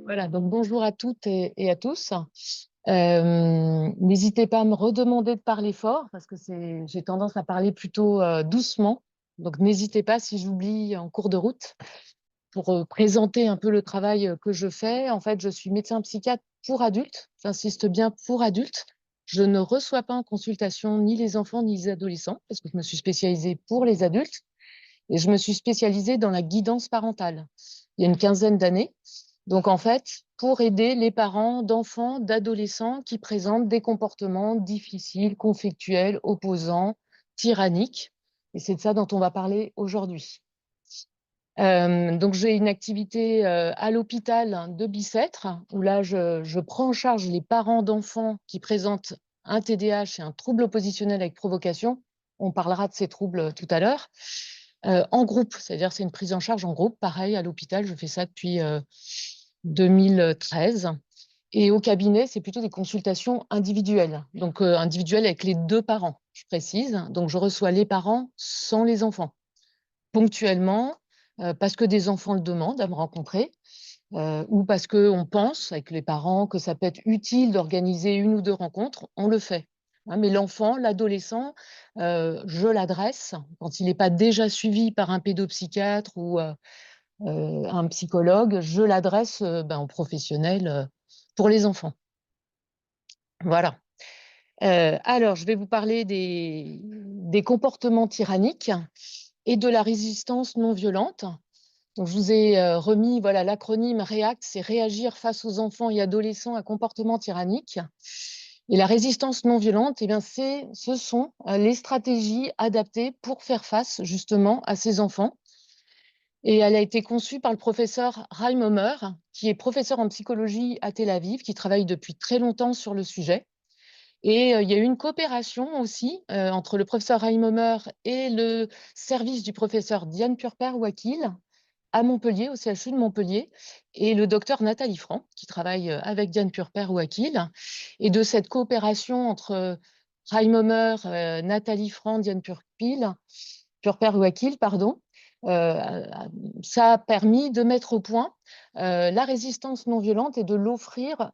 Voilà, donc bonjour à toutes et à tous. N'hésitez pas à me redemander de parler fort parce que j'ai tendance à parler plutôt doucement. Donc n'hésitez pas si j'oublie en cours de route pour présenter un peu le travail que je fais. En fait, je suis médecin psychiatre pour adultes. J'insiste bien pour adultes. Je ne reçois pas en consultation ni les enfants ni les adolescents parce que je me suis spécialisée pour les adultes et je me suis spécialisée dans la guidance parentale il y a une quinzaine d'années. Donc, en fait, pour aider les parents d'enfants, d'adolescents qui présentent des comportements difficiles, conflictuels, opposants, tyranniques. Et c'est de ça dont on va parler aujourd'hui. Donc, j'ai une activité à l'hôpital de Bicêtre, où là, je prends en charge les parents d'enfants qui présentent un TDAH et un trouble oppositionnel avec provocation. On parlera de ces troubles tout à l'heure. En groupe, c'est-à-dire c'est une prise en charge en groupe. Pareil, à l'hôpital, je fais ça depuis 2013. Et au cabinet, c'est plutôt des consultations individuelles. Donc, individuelles avec les deux parents, je précise. Donc, je reçois les parents sans les enfants, ponctuellement, parce que des enfants le demandent à me rencontrer, ou parce qu'on pense, avec les parents, que ça peut être utile d'organiser une ou deux rencontres, on le fait. Hein, mais l'enfant, l'adolescent, je l'adresse, quand il n'est pas déjà suivi par un pédopsychiatre ou un psychologue, je l'adresse aux professionnels pour les enfants. Voilà. Alors, je vais vous parler des comportements tyranniques et de la résistance non violente. Donc, je vous ai remis voilà, l'acronyme REACT, c'est réagir face aux enfants et adolescents à comportements tyranniques. Et la résistance non violente, eh bien, ce sont les stratégies adaptées pour faire face justement à ces enfants. Et elle a été conçue par le professeur Chaim Omer, qui est professeur en psychologie à Tel Aviv, qui travaille depuis très longtemps sur le sujet. Et il y a eu une coopération aussi entre le professeur Chaim Omer et le service du professeur Diane Purper-Wakil à Montpellier, au CHU de Montpellier, et le docteur Nathalie Franc, qui travaille avec Diane Purper-Wakil. Et de cette coopération entre Chaim Omer, Nathalie Franc, Diane Purper-Wakil, pardon, euh, ça a permis de mettre au point la résistance non violente et de l'offrir,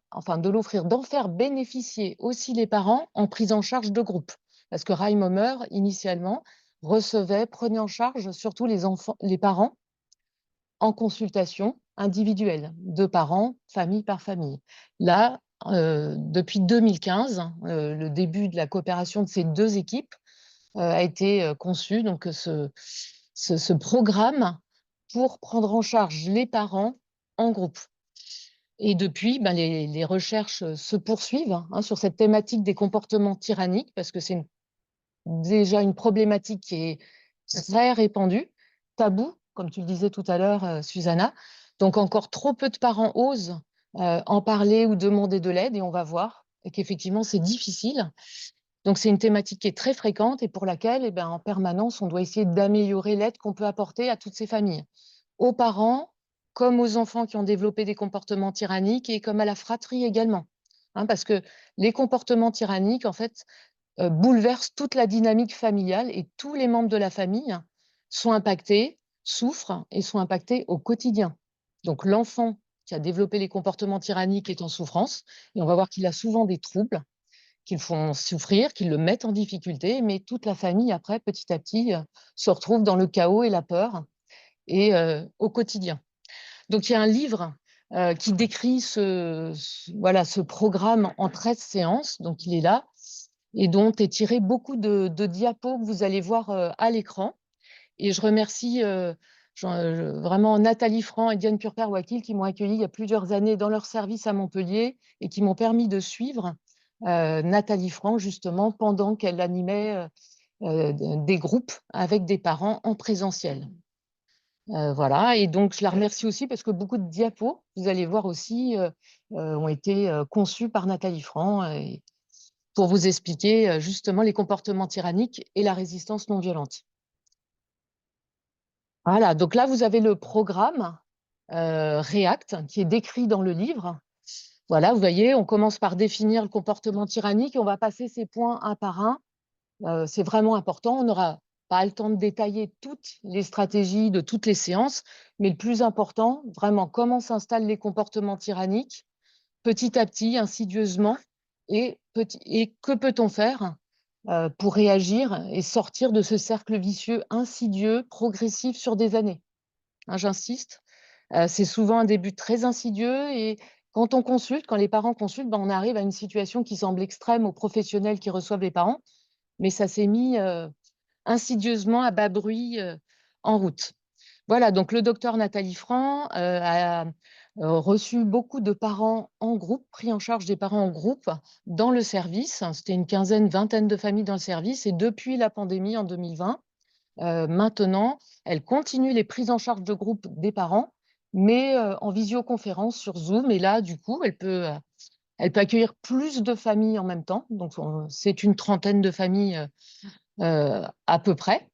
d'en faire bénéficier aussi les parents en prise en charge de groupe. Parce que Chaim Omer, initialement, prenait en charge surtout les parents en consultation individuelle, de parents, famille par famille. Là, depuis 2015, le début de la coopération de ces deux équipes a été conçu, donc ce programme pour prendre en charge les parents en groupe. Et depuis, les recherches se poursuivent hein, sur cette thématique des comportements tyranniques, parce que c'est déjà une problématique qui est très répandue, tabou, comme tu le disais tout à l'heure, Susanna. Donc encore trop peu de parents osent en parler ou demander de l'aide, et on va voir qu'effectivement c'est difficile. Donc c'est une thématique qui est très fréquente et pour laquelle, en permanence, on doit essayer d'améliorer l'aide qu'on peut apporter à toutes ces familles, aux parents, comme aux enfants qui ont développé des comportements tyranniques et comme à la fratrie également. Hein, parce que les comportements tyranniques, en fait, bouleverse toute la dynamique familiale et tous les membres de la famille sont impactés, souffrent et sont impactés au quotidien. Donc l'enfant qui a développé les comportements tyranniques est en souffrance et on va voir qu'il a souvent des troubles qui le font souffrir, qui le mettent en difficulté, mais toute la famille après, petit à petit, se retrouve dans le chaos et la peur et au quotidien. Donc il y a un livre qui décrit ce programme en 13 séances, donc il est là, et dont est tiré beaucoup de diapos que vous allez voir à l'écran. Et je remercie vraiment Nathalie Franc et Diane Purper-Wakil qui m'ont accueilli il y a plusieurs années dans leur service à Montpellier et qui m'ont permis de suivre Nathalie Franc justement pendant qu'elle animait des groupes avec des parents en présentiel. Voilà, et donc je la remercie aussi parce que beaucoup de diapos, vous allez voir aussi, ont été conçus par Nathalie Franc pour vous expliquer justement les comportements tyranniques et la résistance non violente. Voilà, donc là, vous avez le programme REACT qui est décrit dans le livre. Voilà, vous voyez, on commence par définir le comportement tyrannique et on va passer ces points un par un. C'est vraiment important. On n'aura pas le temps de détailler toutes les stratégies de toutes les séances, mais le plus important, vraiment, comment s'installent les comportements tyranniques, petit à petit, insidieusement, et que peut-on faire pour réagir et sortir de ce cercle vicieux insidieux, progressif sur des années, hein, j'insiste. C'est souvent un début très insidieux et quand on consulte, quand les parents consultent, ben, on arrive à une situation qui semble extrême aux professionnels qui reçoivent les parents, mais ça s'est mis insidieusement à bas bruit en route. Voilà, donc le docteur Nathalie Franc a reçu beaucoup de parents en groupe, pris en charge des parents en groupe dans le service. C'était une quinzaine, vingtaine de familles dans le service et depuis la pandémie en 2020, maintenant, elle continue les prises en charge de groupe des parents, mais en visioconférence sur Zoom et là, du coup, elle peut accueillir plus de familles en même temps, donc c'est une trentaine de familles, à peu près.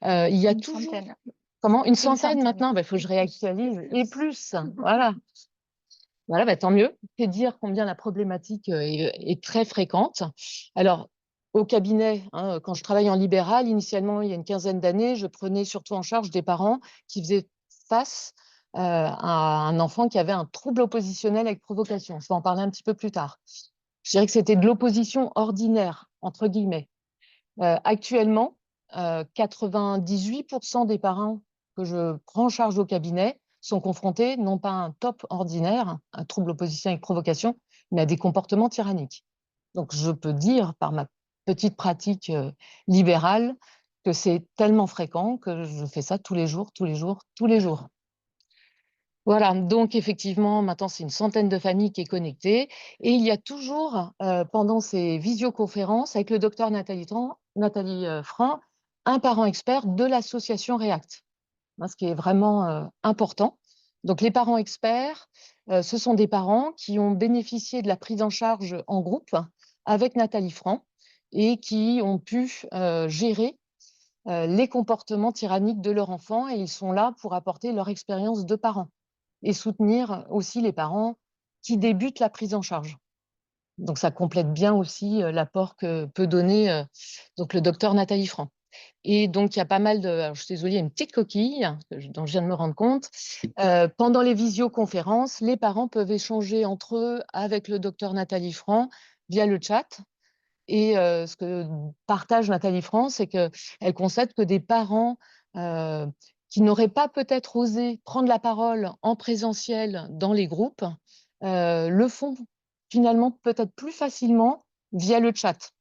Il y a Une toujours centaine. comment? Une Une centaine centaine. maintenant? Bah, il faut que je réactualise et plus, voilà. Voilà, bah, tant mieux. C'est dire combien la problématique, est très fréquente. Alors, au cabinet, hein, quand je travaille en libéral, initialement, il y a une quinzaine d'années, je prenais surtout en charge des parents qui faisaient face, à un enfant qui avait un trouble oppositionnel avec provocation. Je vais en parler un petit peu plus tard. Je dirais que c'était de «l'opposition ordinaire» entre guillemets. Actuellement, 98 des parents que je prends en charge au cabinet sont confrontés non pas à un TOP ordinaire, un trouble opposition avec provocation, mais à des comportements tyranniques. Donc je peux dire par ma petite pratique, libérale que c'est tellement fréquent que je fais ça tous les jours, tous les jours, tous les jours. Voilà, donc effectivement, maintenant, c'est une centaine de familles qui est connectée et il y a toujours, pendant ces visioconférences avec le docteur Nathalie Franc, un parent expert de l'association REACT, hein, ce qui est vraiment, important. Donc les parents experts, ce sont des parents qui ont bénéficié de la prise en charge en groupe avec Nathalie Franc et qui ont pu, gérer, les comportements tyranniques de leur enfant et ils sont là pour apporter leur expérience de parents et soutenir aussi les parents qui débutent la prise en charge. Donc ça complète bien aussi, l'apport que peut donner, donc le docteur Nathalie Franc. Et donc il y a pas mal de alors je suis désolée, il y a une petite coquille dont je viens de me rendre compte. Pendant les visioconférences, les parents peuvent échanger entre eux avec le docteur Nathalie Franc via le chat et ce que partage Nathalie France, c'est qu'elle constate que des parents, qui n'auraient pas peut-être osé prendre la parole en présentiel dans les groupes, le font finalement peut-être plus facilement via le chat.